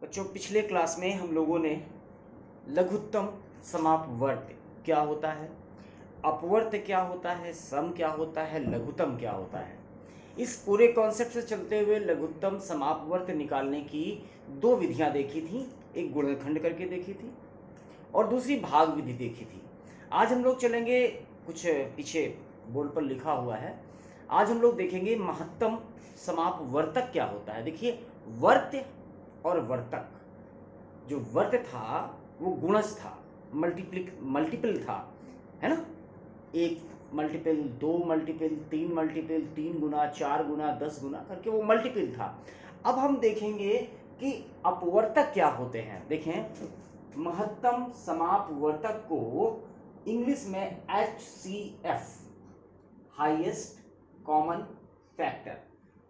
बच्चों, पिछले क्लास में हम लोगों ने लघुत्तम समापवर्त क्या होता है, अपवर्त क्या होता है, सम क्या होता है, लघुत्तम क्या होता है, इस पूरे कॉन्सेप्ट से चलते हुए लघुत्तम समापवर्त निकालने की दो विधियां देखी थी। एक गुणनखंड करके देखी थी और दूसरी भाग विधि देखी थी। आज हम लोग चलेंगे, कुछ पीछे बोर्ड पर लिखा हुआ है, आज हम लोग देखेंगे महत्तम समापवर्तक क्या होता है। देखिए, वर्त्य और वर्तक, जो वर्त था वो गुणज था, मल्टीपल था, है ना। एक मल्टीपल, दो मल्टीपल, तीन गुना, 4 गुना, 10 गुना करके वो मल्टीपल था। अब हम देखेंगे कि अपवर्तक क्या होते हैं। देखें, महत्तम समापवर्तक को इंग्लिश में HCF, हाईएस्ट कॉमन फैक्टर।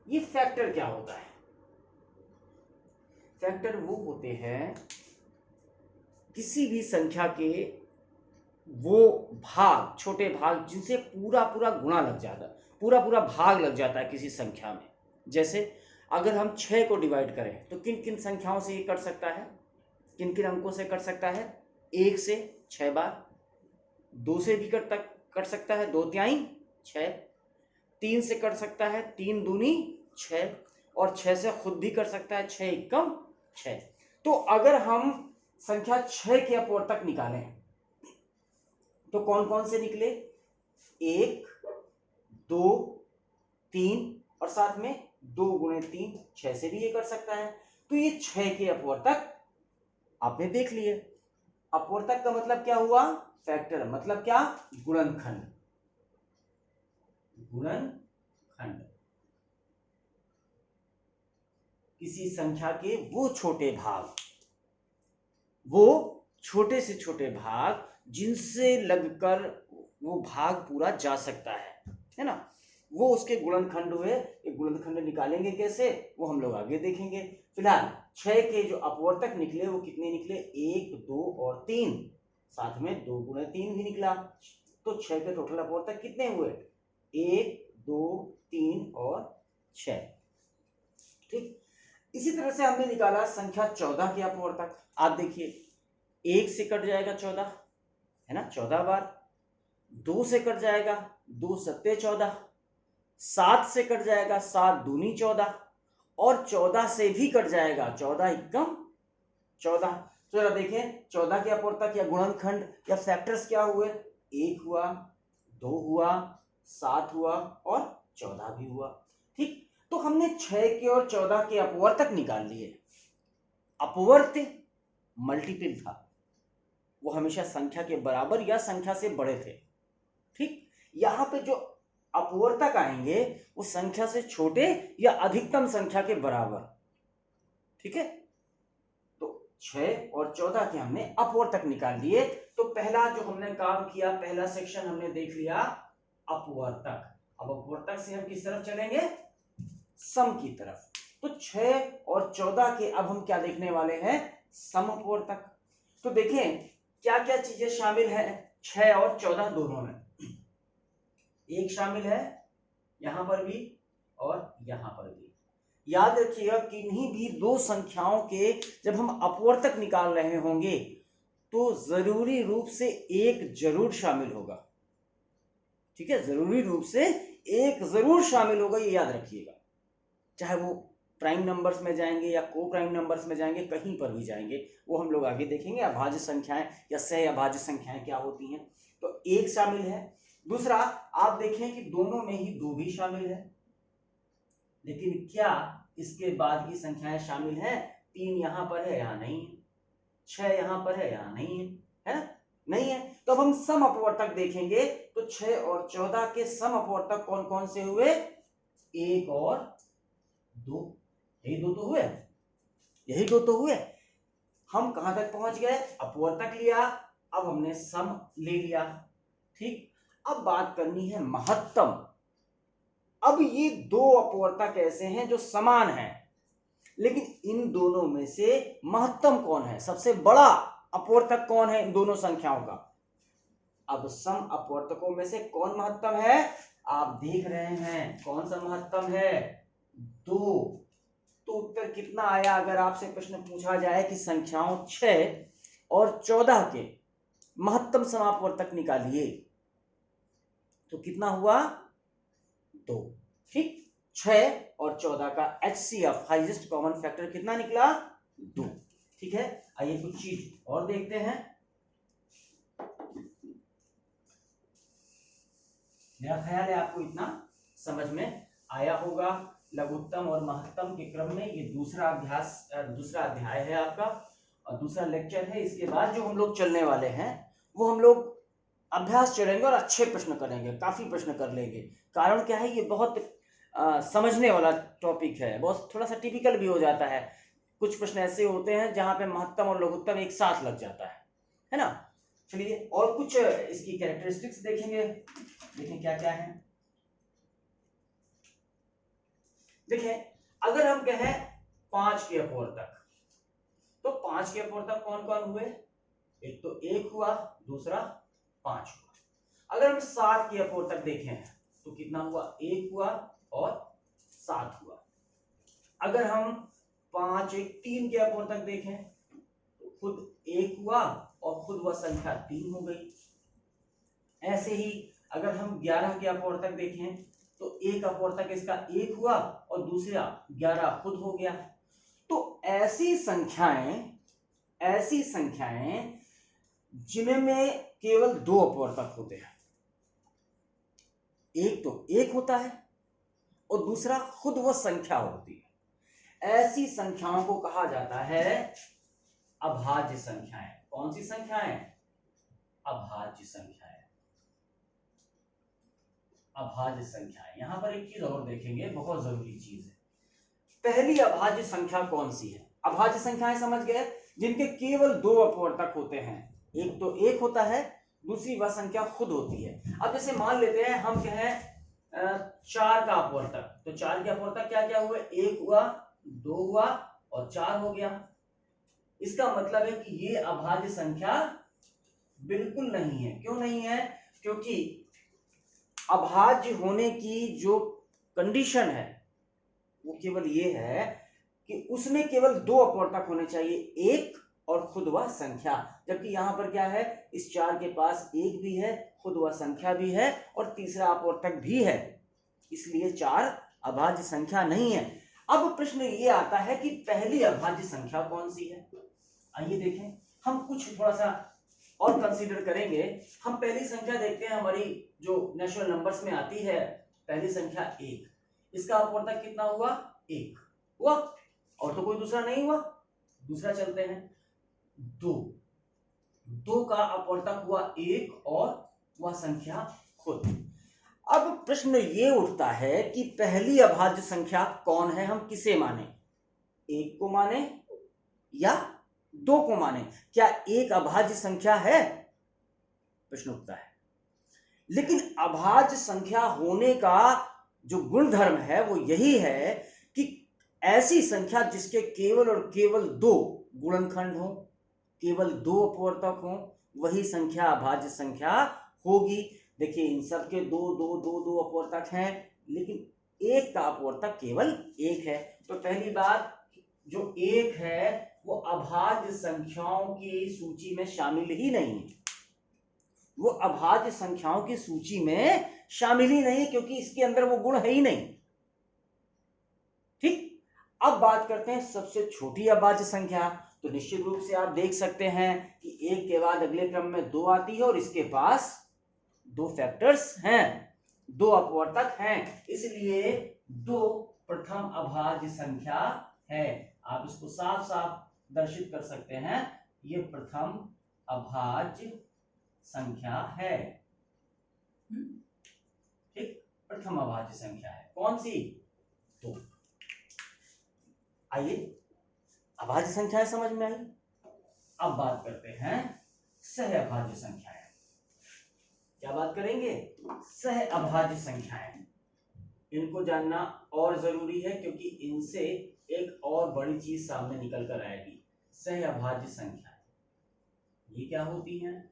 ये फैक्टर क्या होता है? फैक्टर वो होते हैं किसी भी संख्या के वो भाग, छोटे भाग, जिनसे पूरा पूरा गुणा लग जाता है, पूरा पूरा भाग लग जाता है किसी संख्या में। जैसे अगर हम 6 को डिवाइड करें तो किन किन संख्याओं से ये कर सकता है, किन किन अंकों से कर सकता है? 1 से 6 बार, 2 से भी कर सकता है, 2 तिहाई 6, 3 से कर सकता है, 3 दूनी 6, और 6 से खुद भी कर सकता है, 6 एकम 6। तो अगर हम संख्या 6 के अपवर्तक निकालें तो कौन कौन से निकले? 1, 2, 3 और साथ में 2 गुणे 3, 6 से भी ये कर सकता है। तो ये 6 के अपवर्तक आपने देख लिए। अपवर्तक का मतलब क्या हुआ? फैक्टर, मतलब क्या? गुणनखंड। गुणनखंड किसी संख्या के वो छोटे भाग, वो छोटे से छोटे भाग जिनसे लगकर वो भाग पूरा जा सकता है ना, वो उसके गुणनखंड हुए। एक गुणनखंड निकालेंगे कैसे, वो हम लोग आगे देखेंगे। फिलहाल 6 के जो अपवर्तक निकले वो कितने निकले? 1, 2 और 3, साथ में 2 गुणे 3 भी निकला। तो 6 के टोटल अपवर्तक कितने हुए? 1, 2, 3 और 6। ठीक, इसी तरह से हमने निकाला संख्या 14 के अपवर्तक। आप देखिए, 1 से कट जाएगा 14, है ना, 14 बार। 2 से कट जाएगा, 2 सत्ते 14, 7 से कट जाएगा, 7 दूनी 14, और 14 से भी कट जाएगा, 14 एकम 14। तो जरा देखें, 14 के अपवर्तक या गुणनखंड या फैक्टर्स क्या हुए? 1 हुआ, 2 हुआ, 7 हुआ और 14 भी हुआ। ठीक, तो हमने 6 के और 14 के अपवर्तक निकाल लिए। अपवर्त मल्टीपल था, वो हमेशा संख्या के बराबर या संख्या से बड़े थे। ठीक, यहां पे जो अपवर्तक आएंगे वो संख्या से छोटे या अधिकतम संख्या के बराबर। ठीक है, तो 6 और 14 के हमने अपवर्तक निकाल लिए। तो पहला जो हमने काम किया, पहला सेक्शन हमने देख लिया अपवर्तक। अब अपवर्तक से हम किस तरफ चलेंगे? सम की तरफ। तो 6 और 14 के अब हम क्या देखने वाले हैं? सम अपवर्तक। तो देखें क्या क्या चीजें शामिल है 6 और 14 दोनों में। एक शामिल है यहां पर भी और यहां पर भी। याद रखिएगा, किन्हीं भी दो संख्याओं के जब हम अपवर्तक निकाल रहे होंगे तो जरूरी रूप से एक जरूर शामिल होगा। ठीक है, जरूरी रूप से एक जरूर शामिल होगा, ये याद रखिएगा। चाहे वो प्राइम नंबर्स में जाएंगे या को प्राइम नंबर्स में जाएंगे, कहीं पर भी जाएंगे, वो हम लोग आगे देखेंगे। अभाज्य संख्याएं या सह अभाज्य संख्याएं क्या होती हैं। तो एक शामिल है। दूसरा, आप देखें कि दोनों में ही 2 भी शामिल है, लेकिन क्या इसके बाद की संख्याएं शामिल हैं? 3 यहां पर है, यहां नहीं है। 6 यहां पर है, यहां नहीं है ना, नहीं है। तो अब हम सम अपवर्तक देखेंगे। तो 6 और 14 के सम अपवर्तक कौन कौन से हुए? 1 और 2, यही 2 तो हुए, यही 2 तो हुए। हम कहां तक पहुंच गए? अपवर्तक लिया, अब हमने सम ले लिया। ठीक, अब बात करनी है महत्तम। अब ये 2 अपवर्तक ऐसे हैं जो समान हैं, लेकिन इन दोनों में से महत्तम कौन है? सबसे बड़ा अपवर्तक कौन है इन दोनों संख्याओं का? अब सम अपवर्तकों में से कौन महत्तम है? आप देख रहे हैं कौन सा महत्तम है? 2। तो उत्तर कितना आया? अगर आपसे प्रश्न पूछा जाए कि संख्याओं 6 और 14 के महत्तम समापवर्तक निकालिए, तो कितना हुआ? 2। ठीक, 6 और 14 का HCF हाईएस्ट कॉमन फैक्टर कितना निकला? 2। ठीक है, आइए कुछ चीज और देखते हैं। मेरा ख्याल है आपको इतना समझ में आया होगा। लघुत्तम और महत्तम के क्रम में ये दूसरा अध्याय है आपका और दूसरा लेक्चर है। इसके बाद जो हम लोग चलने वाले हैं वो हम लोग अभ्यास चलेंगे और अच्छे प्रश्न करेंगे, काफी प्रश्न कर लेंगे। कारण क्या है, ये बहुत समझने वाला टॉपिक है, बहुत थोड़ा सा टिपिकल भी हो जाता है। कुछ प्रश्न ऐसे होते हैं जहां पे महत्तम और लघुत्तम एक साथ लग जाता है ना। चलिए और कुछ इसकी कैरेक्टरिस्टिक्स देखेंगे, देखें क्या क्या है। देखिए, अगर हम कहें 5 के अपवर्तक, तो 5 के अपवर्तक कौन कौन हुए? एक तो 1 हुआ, दूसरा 5 हुआ। अगर हम 7 के अपवर्तक देखें तो कितना हुआ? 1 हुआ और 7 हुआ। अगर हम 5 1 3 के अपवर्तक देखें तो खुद 1 हुआ और खुद वह संख्या 3 हो गई। ऐसे ही अगर हम 11 के अपवर्तक देखें तो एक अपवर्तक इसका 1 हुआ और दूसरा 11 खुद हो गया। तो ऐसी संख्याएं जिनमें केवल 2 अपवर्तक होते हैं, एक तो 1 होता है और दूसरा खुद वह संख्या होती है, ऐसी संख्याओं को कहा जाता है अभाज्य संख्याएं। कौन सी संख्याएं? अभाज्य संख्याएं। अभाज्य संख्याएं। यहां पर एक चीज और देखेंगे, बहुत जरूरी चीज है। पहली अभाज्य संख्या कौन सी है? अभाज्य संख्याएं समझ गए, जिनके केवल 2 अपवर्तक होते हैं, एक तो 1 होता है, दूसरी वह संख्या खुद होती है। अब जैसे मान लेते हैं हम कहें 4 का अपवर्तक, तो 4 के अपवर्तक क्या क्या हुए? 1 हुआ, 2 हुआ और 4 हो गया। इसका मतलब है कि ये अभाज्य संख्या बिल्कुल नहीं है। क्यों नहीं है? क्योंकि अभाज्य होने की जो कंडीशन है वो केवल ये है कि उसमें केवल 2 अपवर्तक होने चाहिए, एक और खुद वह संख्या। जबकि यहां पर क्या है, इस 4 के पास 1 भी है, खुद वह संख्या भी है और तीसरा अपवर्तक भी है, इसलिए 4 अभाज्य संख्या नहीं है। अब प्रश्न ये आता है कि पहली अभाज्य संख्या कौन सी है? आइए देखें, हम कुछ थोड़ा सा और कंसीडर करेंगे। हम पहली संख्या देखते हैं, हमारी जो नेचुरल नंबर्स में आती है, पहली संख्या 1, इसका अपवर्तक कितना हुआ? 1 हुआ और तो कोई दूसरा नहीं हुआ। दूसरा चलते हैं, 2 का अपवर्तक हुआ 1 और वह संख्या खुद। अब प्रश्न ये उठता है कि पहली अभाज्य संख्या कौन है? हम किसे माने? 1 को माने या 2 को माने? क्या 1 अभाज्य संख्या है? प्रश्न उठता है। लेकिन अभाज्य संख्या होने का जो गुणधर्म है वो यही है कि ऐसी संख्या जिसके केवल और केवल 2 गुणनखंड हो, केवल 2 अपवर्तक हो, वही संख्या अभाज्य संख्या होगी। देखिए, इन सब के 2 2 2 2 अपवर्तक हैं, लेकिन एक का अपवर्तक केवल 1 है। तो पहली बात, जो 1 है वो अभाज्य संख्याओं की सूची में शामिल ही नहीं है। वो अभाज्य संख्याओं की सूची में शामिल ही नहीं, क्योंकि इसके अंदर वो गुण है ही नहीं। ठीक, अब बात करते हैं सबसे छोटी अभाज्य संख्या। तो निश्चित रूप से आप देख सकते हैं कि 1 के बाद अगले क्रम में 2 आती है और इसके पास 2 फैक्टर्स हैं, 2 अपवर्तक हैं, इसलिए 2 प्रथम अभाज्य संख्या है। आप इसको साफ साफ दर्शित कर सकते हैं, ये प्रथम अभाज्य संख्या है। ठीक, प्रथम अभाज्य संख्या है। कौन सी? 2। आइए, अभाज्य संख्याएं समझ में आई। अब बात करते हैं सह अभाज्य संख्याएं। क्या बात करेंगे? सह अभाज्य संख्याएं। इनको जानना और जरूरी है, क्योंकि इनसे एक और बड़ी चीज सामने निकल कर आएगी। सह अभाज्य संख्याएं ये क्या होती हैं?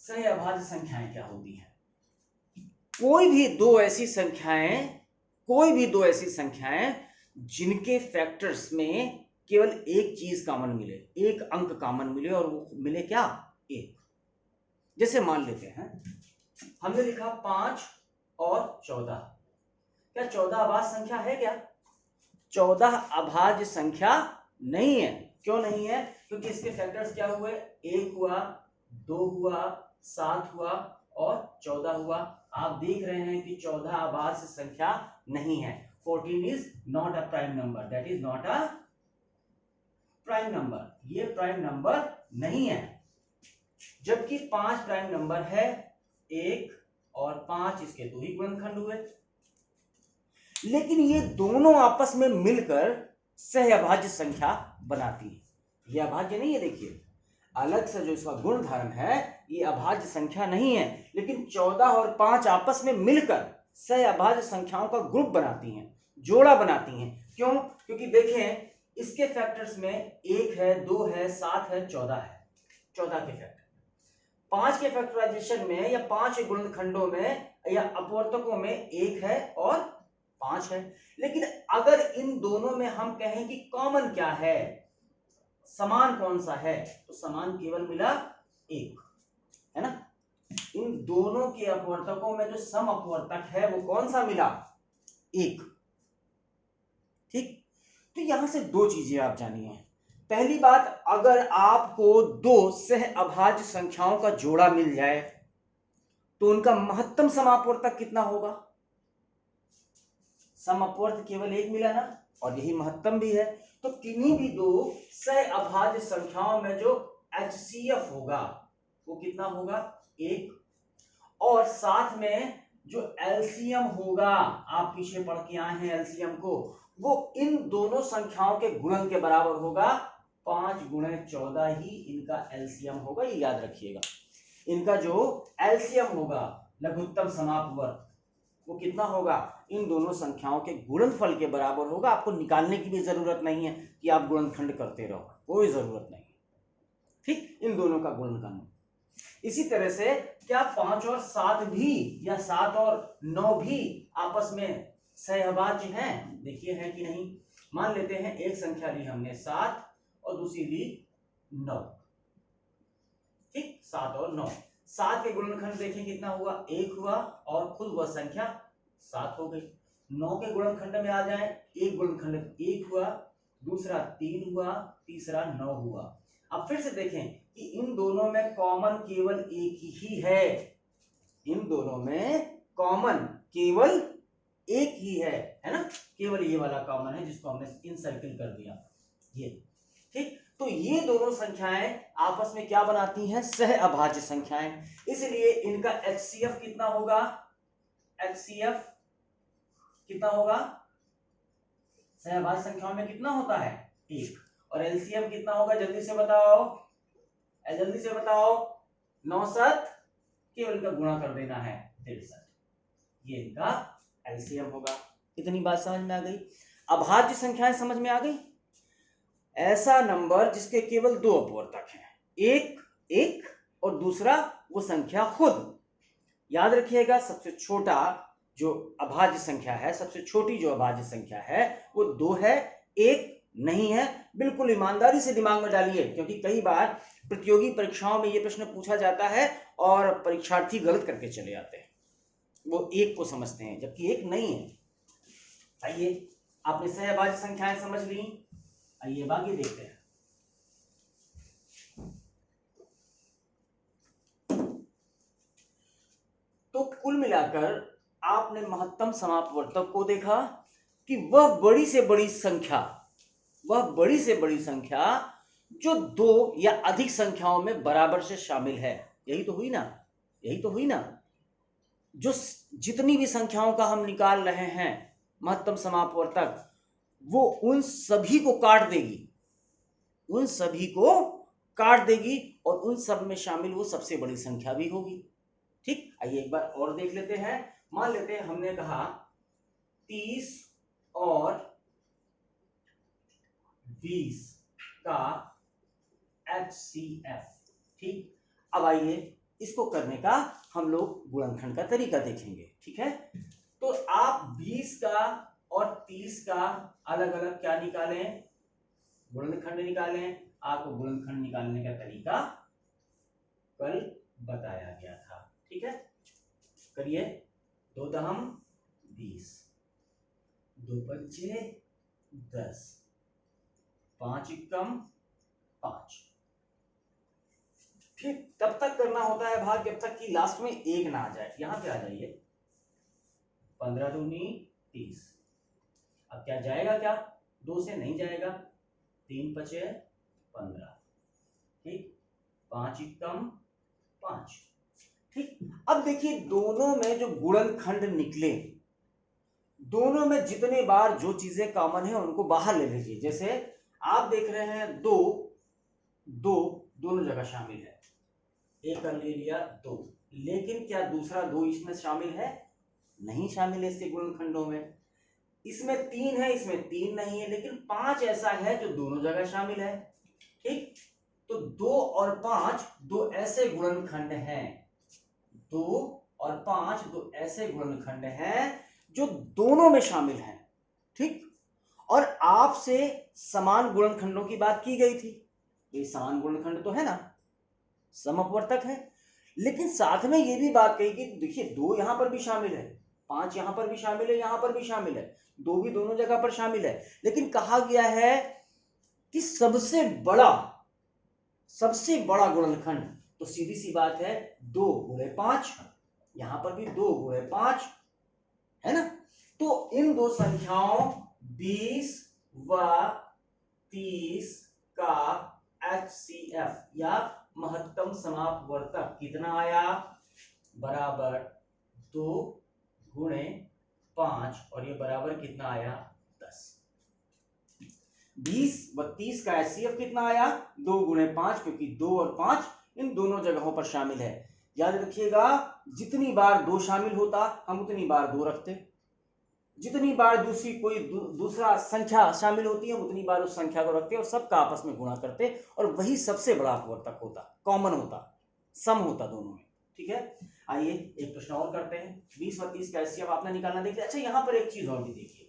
सह अभाज्य संख्याएं क्या होती हैं? कोई भी 2 ऐसी संख्याएं कोई भी दो ऐसी संख्याएं जिनके फैक्टर्स में केवल एक चीज कॉमन मिले, एक अंक कॉमन मिले, और वो मिले क्या? एक। जैसे मान लेते हैं हमने लिखा 5 और 14। क्या 14 अभाज्य संख्या है क्या? 14 अभाज्य संख्या नहीं है। क्यों नहीं है? क्योंकि इसके फैक्टर्स क्या हुए? 1 हुआ, 2 हुआ, 7 हुआ और 14 हुआ। आप देख रहे हैं कि 14 अभाज्य संख्या नहीं है। 14 is not a prime number, that is not a prime number. ये प्राइम नंबर नहीं है। जबकि 5 प्राइम नंबर है। 1 और 5 इसके दो ही गुणनखंड हुए। लेकिन ये दोनों आपस में मिलकर सहअभाज्य संख्या बनाती है। ये अभाज्य नहीं है। देखिए अलग से जो इसका गुणधर्म है ये अभाज्य संख्या नहीं है, लेकिन 14 और 5 आपस में मिलकर सहअभाज्य संख्याओं का ग्रुप बनाती हैं, जोड़ा बनाती हैं। क्यों? क्योंकि देखें इसके फैक्टर्स में 1 है, 2 है, 7 है, 14 है। 14 के फैक्टर 5 के फैक्टराइजेशन में या 5 गुणनखंडों में या अपवर्तकों में 1 है और 5 है। लेकिन अगर इन दोनों में हम कहें कि कॉमन क्या है, समान कौन सा है, तो समान केवल मिला 1, है ना। इन दोनों के अपवर्तकों में जो सम अपवर्तक है वो कौन सा मिला? 1। ठीक। तो यहां से दो चीजें आप जानिए। पहली बात, अगर आपको दो सहअभाज्य संख्याओं का जोड़ा मिल जाए तो उनका महत्तम समापवर्तक कितना होगा? समअपवर्त केवल 1 मिला ना, और यही महत्तम भी है। तो किन्हीं भी दो सहअभाज्य संख्याओं में जो HCF होगा वो कितना होगा? 1। और साथ में जो एलसीएम होगा, आप पीछे पढ़ के आए हैं एलसीएम को, वो इन दोनों संख्याओं के गुणन के बराबर होगा। 5 गुणे 14 ही इनका एलसीएम होगा। ये याद रखिएगा, इनका जो एलसीएम होगा लघुत्तम समापवर्त वो कितना होगा? इन दोनों संख्याओं के गुणनफल के बराबर होगा। आपको निकालने की भी जरूरत नहीं है कि आप गुणनखंड करते रहो, कोई जरूरत नहीं। ठीक, इन दोनों का गुणनखंड। इसी तरह से क्या 5 और 7 भी या 7 और 9 भी आपस में सहअभाज्य हैं? देखिए है कि नहीं। मान लेते हैं एक संख्या ली हमने 7 और दूसरी ली 9। ठीक, 7 और 9। 7 के गुणनखंड देखें कितना हुआ? 1 हुआ और खुद वह संख्या 7 हो गई। 9 के गुणनखंड में आ जाए, एक गुणनखंड 1 हुआ, दूसरा 3 हुआ, तीसरा 9 हुआ। अब फिर से देखें कि इन दोनों में कॉमन केवल एक ही है। इन दोनों में कॉमन केवल एक ही है ना। केवल ये वाला कॉमन है जिसको हमने इनसर्किल कर दिया, ये। ठीक, तो ये दोनों संख्याएं आपस में क्या बनाती हैं? सहअभाज्य संख्याएं। इसलिए इनका HCF कितना होगा? HCF कितना होगा? सहअभाज्य संख्याओं में कितना होता है? 1। और एलसीएम कितना होगा? जल्दी से बताओ, जल्दी से बताओ। 9 7 केवल इनका गुणा कर देना है 63। ये इनका एलसीएम होगा। इतनी बात समझ में आ गई? अभाज्य संख्याएं समझ में आ गई? ऐसा नंबर जिसके केवल दो अपवर्तक हैं, एक एक और दूसरा वो संख्या खुद। याद रखिएगा, सबसे छोटा जो अभाज्य संख्या है, सबसे छोटी जो अभाज्य संख्या है वो 2 है, 1 नहीं है। बिल्कुल ईमानदारी से दिमाग में डालिए, क्योंकि कई बार प्रतियोगी परीक्षाओं में ये प्रश्न पूछा जाता है और परीक्षार्थी गलत करके चले जाते हैं। वो 1 को समझते हैं जबकि 1 नहीं है। आइए, आपने सहअभाज्य संख्याएं समझ ली, आइए बाकी देखते हैं। तो कुल मिलाकर आपने महत्तम समापवर्तक को देखा कि वह बड़ी से बड़ी संख्या जो 2 या अधिक संख्याओं में बराबर से शामिल है। यही तो हुई ना। जो जितनी भी संख्याओं का हम निकाल रहे हैं महत्तम समापवर्तक, वो उन सभी को काट देगी और उन सब में शामिल वो सबसे बड़ी संख्या भी होगी। ठीक, आइए एक बार और देख लेते हैं। मान लेते हैं हमने कहा 30 और 20 का HCF। ठीक, अब आइए इसको करने का हम लोग गुणनखंड का तरीका देखेंगे। ठीक है, तो आप 20 का और 30 का अलग अलग क्या निकालें, गुणनखंड निकालें। आपको गुणनखंड निकालने का तरीका कल बताया गया था, ठीक है। करिए, 2 दहम 20, 2 पंचे 10, 5 एकम 5। ठीक, तब तक करना होता है भाग जब तक कि लास्ट में 1 ना आ जाए। यहां पे आ जाइए, 15 दूनी 30। अब क्या जाएगा, क्या 2 से नहीं जाएगा, 3 पचे 15, ठीक, 5 एकम 5। ठीक, अब देखिए दोनों में जो गुणनखंड निकले, दोनों में जितने बार जो चीजें कॉमन है उनको बाहर ले लीजिए। जैसे आप देख रहे हैं 2, दोनों जगह शामिल है, एक कर ले लिया 2, लेकिन क्या दूसरा 2 इसमें शामिल है, नहीं शामिल है इसके गुणनखंडों में। इसमें 3 है, इसमें 3 नहीं है, लेकिन 5 ऐसा है जो दोनों जगह शामिल है। ठीक, तो 2 और 5 दो ऐसे गुणनखंड हैं, 2 और 5 दो ऐसे गुणनखंड हैं जो दोनों में शामिल हैं। ठीक, और आपसे समान गुणनखंडों की बात की गई थी, ये समान गुणनखंड तो है ना, समअपवर्तक है। लेकिन साथ में ये भी बात कही कि देखिए 2 यहां पर भी शामिल है, 5 यहां पर भी शामिल है, यहां पर भी शामिल है, 2 भी दोनों जगह पर शामिल है। लेकिन कहा गया है कि सबसे बड़ा गुणनखंड, तो सीधी सी बात है 2 गुणे 5, यहां पर भी 2 गुणे 5 है ना। तो इन दो संख्याओं 20 व 30 का HCF या महत्तम समापवर्तक कितना आया, बराबर 2 गुणे 5, और ये बराबर कितना आया, 10। 20 व 30 का HCF कितना आया, 2 गुणे 5, क्योंकि 2 और 5 इन दोनों जगहों पर शामिल है। याद रखिएगा, जितनी बार 2 शामिल होता हम उतनी बार 2 रखते, जितनी बार दूसरा संख्या शामिल होती है उतनी बार उस संख्या को रखते और सबका आपस में गुणा करते, और वही सबसे बड़ा अपवर्तक होता, कॉमन होता, सम होता दोनों में। ठीक है, आइए एक प्रश्न और करते हैं। 20 व 30 का HCF आपने निकालना देखिए। अच्छा, यहां पर एक चीज और भी देखिए,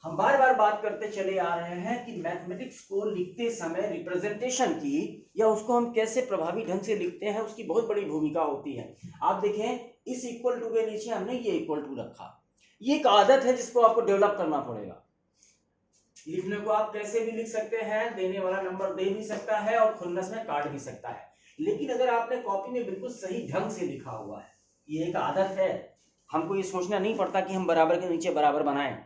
हम बार बार बात करते चले आ रहे हैं कि मैथमेटिक्स को लिखते समय रिप्रेजेंटेशन की, या उसको हम कैसे प्रभावी ढंग से लिखते हैं, उसकी बहुत बड़ी भूमिका होती है। आप देखें, इस इक्वल टू के नीचे हमने ये इक्वल टू रखा, ये एक आदत है जिसको आपको डेवलप करना पड़ेगा। लिखने को आप कैसे भी लिख सकते हैं, देने वाला नंबर दे भी सकता है और खुन्नस में काट भी सकता है, लेकिन अगर आपने कॉपी में बिल्कुल सही ढंग से लिखा हुआ है, ये एक आदत है, हमको ये सोचना नहीं पड़ता कि हम बराबर के नीचे बराबर बनाएं,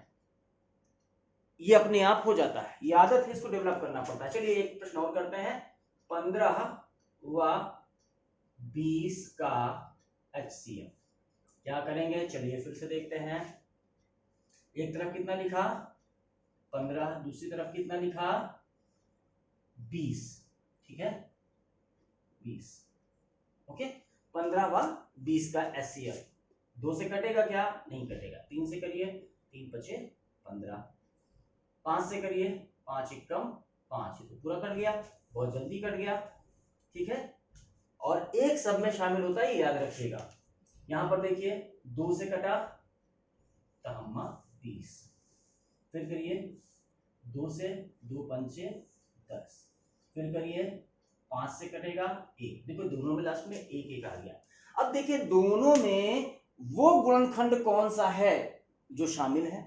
ये अपने आप हो जाता है, ये आदत है, इसको डेवलप करना पड़ता है। चलिए एक प्रश्न और करते हैं। 15 व 20 का HCF क्या करेंगे, चलिए फिर से देखते हैं। एक तरफ कितना लिखा, 15, दूसरी तरफ कितना लिखा, 20, ठीक है, 20, ओके। 15 व 20 का HCF, 2 से कटेगा क्या, नहीं कटेगा, 3 से करिए, 3 पचे 15, 5 से करिए, 5 एकम 5, तो पूरा कट गया, बहुत जल्दी कट गया, ठीक है। और एक सब में शामिल होता है, याद रखिएगा। यहां पर देखिए 2 से कटा तहम्मा 20, फिर करिए 2 से 2 पंचे 10, फिर करिए 5 से कटेगा 1, देखो दोनों में लास्ट में 1 1 आ गया। अब देखिए दोनों में वो गुणनखंड कौन सा है जो शामिल है,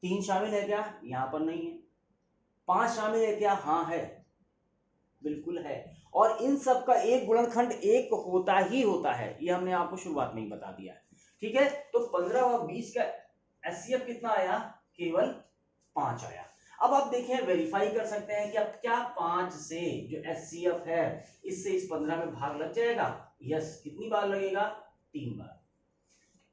3 शामिल है क्या, यहां पर नहीं है। 5 शामिल है क्या, हाँ है, बिल्कुल है। और इन सब का एक गुणनखंड 1 होता ही होता है, ये हमने आपको शुरुआत में ही बता दिया है, ठीक है। तो 15 और 20 का HCF कितना आया, केवल 5 आया। अब आप देखें, वेरीफाई कर सकते हैं कि अब क्या 5 से जो HCF है इससे इस 15 में भाग लग जाएगा, यस। कितनी बार लगेगा, 3 बार।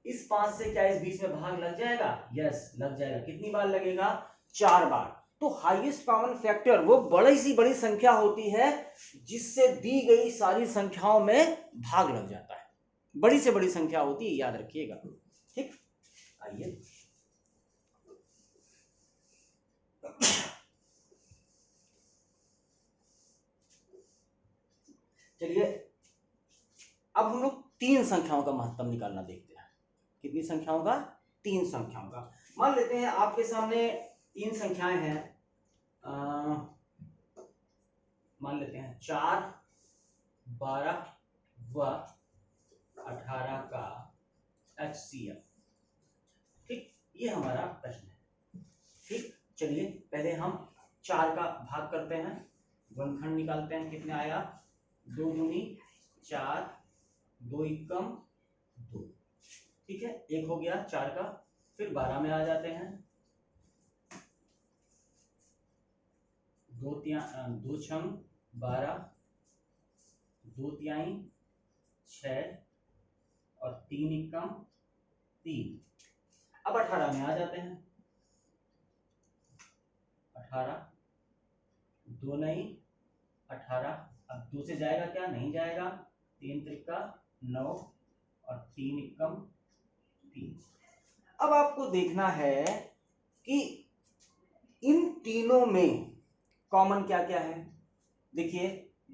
इस 5 से क्या इस 20 में भाग लग जाएगा, यस लग जाएगा। कितनी बार लगेगा, 4 बार। तो हाईएस्ट कॉमन फैक्टर वो बड़ी सी बड़ी संख्या होती है जिससे दी गई सारी संख्याओं में भाग लग जाता है, बड़ी से बड़ी संख्या होती है, याद रखिएगा, ठीक। आइए चलिए अब हम लोग 3 संख्याओं का महत्तम निकालना देखते हैं। कितनी संख्याओं का? 3 संख्याओं का। मान लेते हैं आपके सामने 3 संख्याएं हैं, मान लेते हैं 4, 12 व 18 का HCF। ठीक, ये हमारा प्रश्न है। ठीक, चलिए पहले हम 4 का भाग करते हैं, गुणनखंड निकालते हैं। कितने आया? 2 दूनी 4, 2 एकम 2। ठीक है, एक हो गया 4 का। फिर 12 में आ जाते हैं, 2 छम 12, 2 तिहाई 6 और 3 एकम 3। अब 18 में आ जाते हैं, 18, 2 नहीं 18। अब 2 से जाएगा क्या? नहीं जाएगा। 3 त्रिका 9 और 3 एकम 3। अब आपको देखना है कि इन तीनों में कॉमन क्या क्या है। देखिए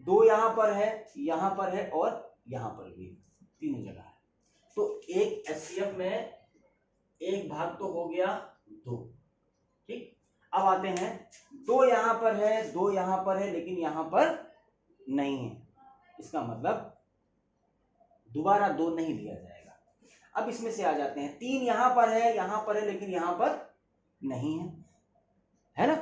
2 यहां पर है, यहां पर है और यहां पर भी, तीनों जगह है। तो एक HCF में एक भाग तो हो गया 2। ठीक, अब आते हैं 2 यहां पर है, 2 यहां पर है, लेकिन यहां पर नहीं है। इसका मतलब दोबारा 2 नहीं लिया जाएगा। अब इसमें से आ जाते हैं, 3 यहां पर है, लेकिन यहां पर नहीं है ना।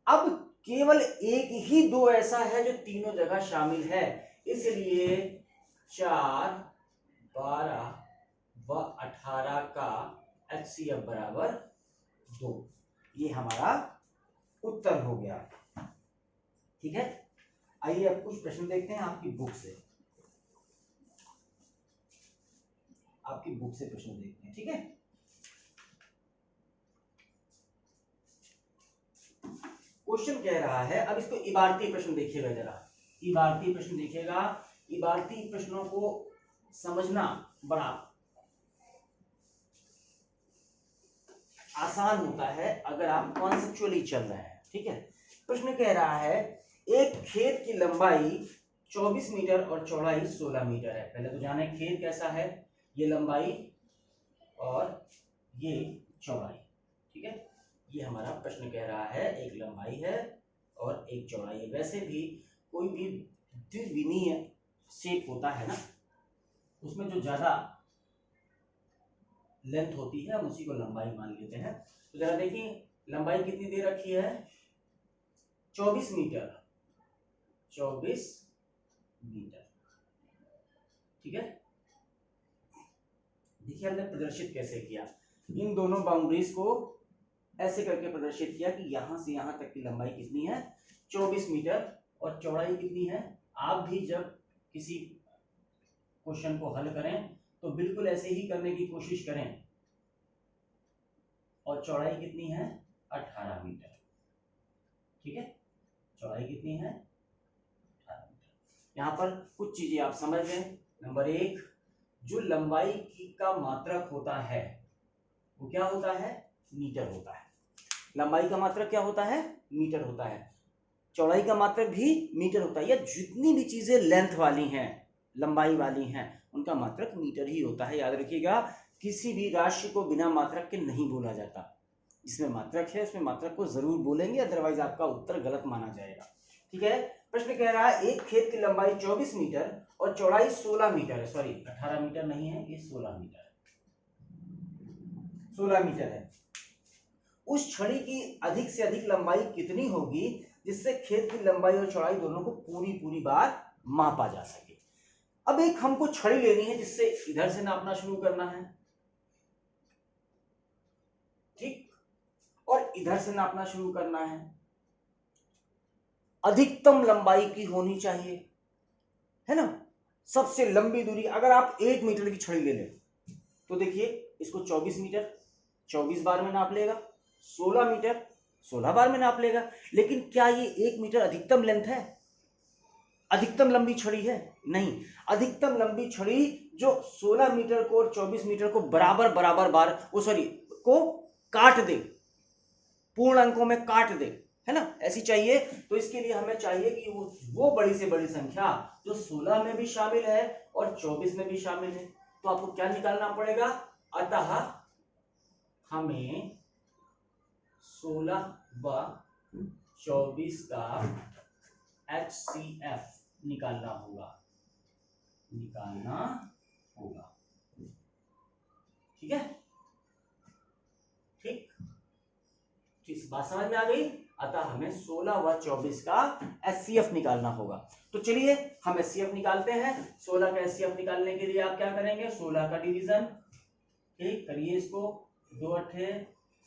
अब केवल एक ही 2 ऐसा है जो तीनों जगह शामिल है, इसलिए 4, 12 व 18 का HCF बराबर 2। ये हमारा उत्तर हो गया। ठीक है, आइए अब कुछ प्रश्न देखते हैं आपकी बुक से। प्रश्न देखते हैं। ठीक है, क्वेश्चन कह रहा है, अब इसको इबारती प्रश्न देखिएगा जरा। इबारती प्रश्न देखिएगा। इबारती प्रश्नों को समझना बड़ा आसान होता है अगर आप कॉन्सेप्चुअली चल रहे हैं। ठीक है, प्रश्न कह रहा है एक खेत की लंबाई 24 मीटर और चौड़ाई 16 मीटर है। पहले तो जाने खेत कैसा है, ये लंबाई और ये चौड़ाई। ठीक है, ये हमारा प्रश्न कह रहा है एक लंबाई है और एक चौड़ाई है। वैसे भी कोई भी द्विविमीय शेप होता है ना, उसमें जो ज्यादा लेंथ होती है हम उसी को लंबाई मान लेते हैं। तो जरा देखिए लंबाई कितनी दे रखी है? 24 मीटर। 24 मीटर। ठीक है, देखिए हमने प्रदर्शित कैसे किया। इन दोनों बाउंड्रीज को ऐसे करके प्रदर्शित किया कि यहां से यहां तक की लंबाई कितनी है? 24 मीटर और चौड़ाई कितनी है? आप भी जब किसी क्वेश्चन को हल करें तो बिल्कुल ऐसे ही करने की कोशिश करें। और चौड़ाई कितनी है? 18 मीटर। ठीक है, चौड़ाई कितनी है? 18 मीटर। यहां पर कुछ चीजें आप समझ लें। नंबर 1, जो लंबाई की का मात्रक होता है वो क्या होता है? मीटर होता है। लंबाई का मात्रक क्या होता है? मीटर होता है। चौड़ाई का मात्रक भी मीटर होता है। या जितनी भी चीजें लेंथ वाली हैं, लंबाई वाली हैं, उनका मात्रक मीटर ही होता है। याद रखिएगा, किसी भी राशि को बिना मात्रक के नहीं बोला जाता। जिसमें मात्रक है उसमें मात्रक को जरूर बोलेंगे, अदरवाइज आपका उत्तर गलत माना जाएगा। ठीक है, प्रश्न कह रहा है एक खेत की लंबाई 24 मीटर और चौड़ाई 16 मीटर है। सॉरी, 18 मीटर नहीं है, ये 16 मीटर है। 16 मीटर है। उस छड़ी की अधिक से अधिक लंबाई कितनी होगी जिससे खेत की लंबाई और चौड़ाई दोनों को पूरी बार मापा जा सके। अब एक हमको छड़ी लेनी है जिससे इधर से नापना शुरू करना है, ठीक, और इधर से नापना शुरू करना है। अधिकतम लंबाई की होनी चाहिए, है ना। सबसे लंबी दूरी, अगर आप 1 मीटर की छड़ी ले लें तो देखिए इसको 24 मीटर 24 बार में नाप लेगा, 16 मीटर 16 बार में नाप लेगा। लेकिन क्या ये 1 मीटर अधिकतम लेंथ है? अधिकतम लंबी छड़ी है? नहीं। अधिकतम लंबी छड़ी जो 16 मीटर को और 24 मीटर को बराबर बार को काट दे, पूर्ण अंकों में काट दे, है ना, ऐसी चाहिए। तो इसके लिए हमें चाहिए कि वो बड़ी से बड़ी संख्या जो 16 में भी शामिल है और 24 में भी शामिल है। तो आपको क्या निकालना पड़ेगा, अतः हमें 16 व 24 का HCF निकालना होगा, ठीक है। ठीक, इस बात समझ में आ गई। अतः हमें 16 व 24 का HCF निकालना होगा। तो चलिए हम HCF निकालते हैं। 16 का HCF निकालने के लिए आप क्या करेंगे, 16 का डिवीजन, ठीक करिए इसको, 2 अट्ठे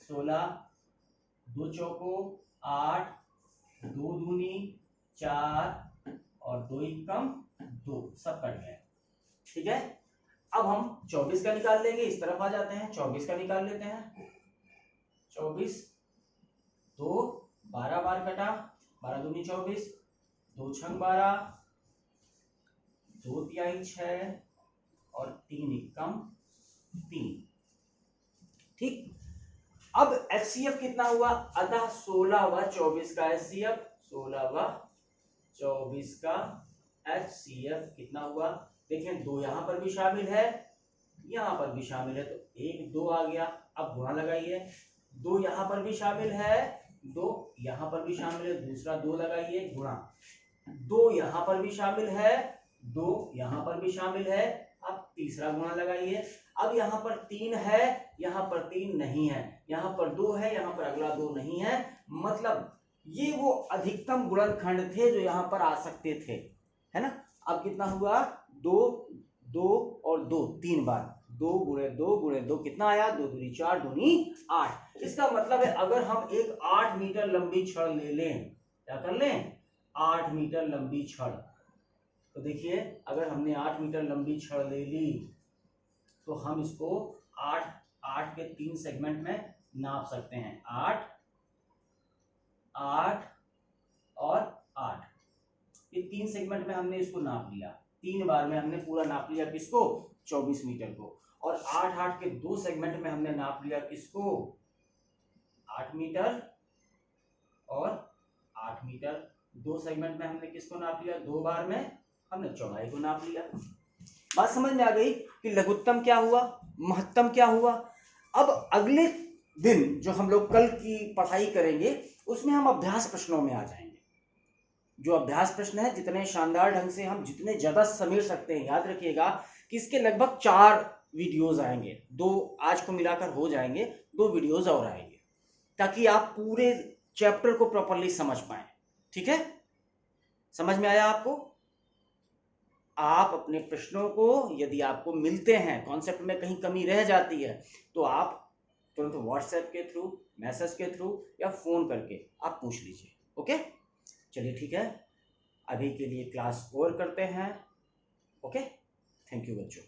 16, 2 चौको 8, 2 दूनी 4 और 2 एकम 2, सब कट गए, ठीक है। अब हम 24 का निकाल लेंगे, इस तरफ आ जाते हैं, 24 का निकाल लेते हैं। 24, 2 12 बार कटा, 12 दूनी 24, 2 छंग 12, 2 तिहाई 6 और 3 एकम 3, ठीक। अब HCF कितना हुआ, अतः 16 व 24 का HCF, 16 व 24 का HCF कितना हुआ, देखें 2 यहां पर भी शामिल है, यहां पर भी शामिल है, तो 1 2 आ गया। अब गुणा लगाइए, 2 यहां पर भी शामिल है, 2 यहां पर भी शामिल है, दूसरा 2 लगाइए, गुणा 2 यहां पर भी शामिल है, 2 यहां पर भी शामिल है, अब तीसरा गुणा लगाइए। अब यहां पर 3 है, यहां पर 3 नहीं है, यहां पर 2 है, यहां पर अगला 2 नहीं है, मतलब ये वो अधिकतम गुणनखंड थे जो यहां पर आ सकते थे, है ना। अब कितना हुआ, 2 2 और 2 3 बार, 2 गुणे 2 गुणे 2 कितना आया, 2 दूनी 4 दूनी 8। इसका मतलब है अगर हम एक 8 मीटर लंबी छड़ ले लें, क्या कर लें, 8 मीटर लंबी छड़, तो देखिए अगर हमने 8 मीटर लंबी छड़ ले ली तो हम इसको 8 के 3 सेगमेंट में नाप सकते हैं, 8 8 और 8, ये 3 सेगमेंट में हमने इसको नाप लिया, 3 बार में हमने पूरा नाप लिया किसको, 24 मीटर को। और 8 8 के 2 सेगमेंट में हमने नाप लिया किसको, 8 मीटर और 8 मीटर, 2 सेगमेंट में हमने किसको नाप लिया, 2 बार में हमने चौड़ाई को नाप लिया। बात समझ में आ गई कि लघुत्तम क्या हुआ, महत्तम क्या हुआ। अब अगले दिन जो हम लोग कल की पढ़ाई करेंगे उसमें हम अभ्यास प्रश्नों में आ जाएंगे। जो अभ्यास प्रश्न है जितने शानदार ढंग से हम जितने ज्यादा समेट सकते हैं, याद रखिएगा कि इसके लगभग 4 वीडियोस आएंगे, 2 आज को मिलाकर हो जाएंगे, 2 वीडियोस और आएंगे, ताकि आप पूरे चैप्टर को प्रॉपर्ली समझ पाए, ठीक है। समझ में आया आपको। आप अपने प्रश्नों को यदि आपको मिलते हैं, कॉन्सेप्ट में कहीं कमी रह जाती है, तो आप तुरंत व्हाट्सएप के थ्रू, मैसेज के थ्रू या फोन करके आप पूछ लीजिए, ओके। चलिए ठीक है, अभी के लिए क्लास ओवर करते हैं, ओके। थैंक यू बच्चों।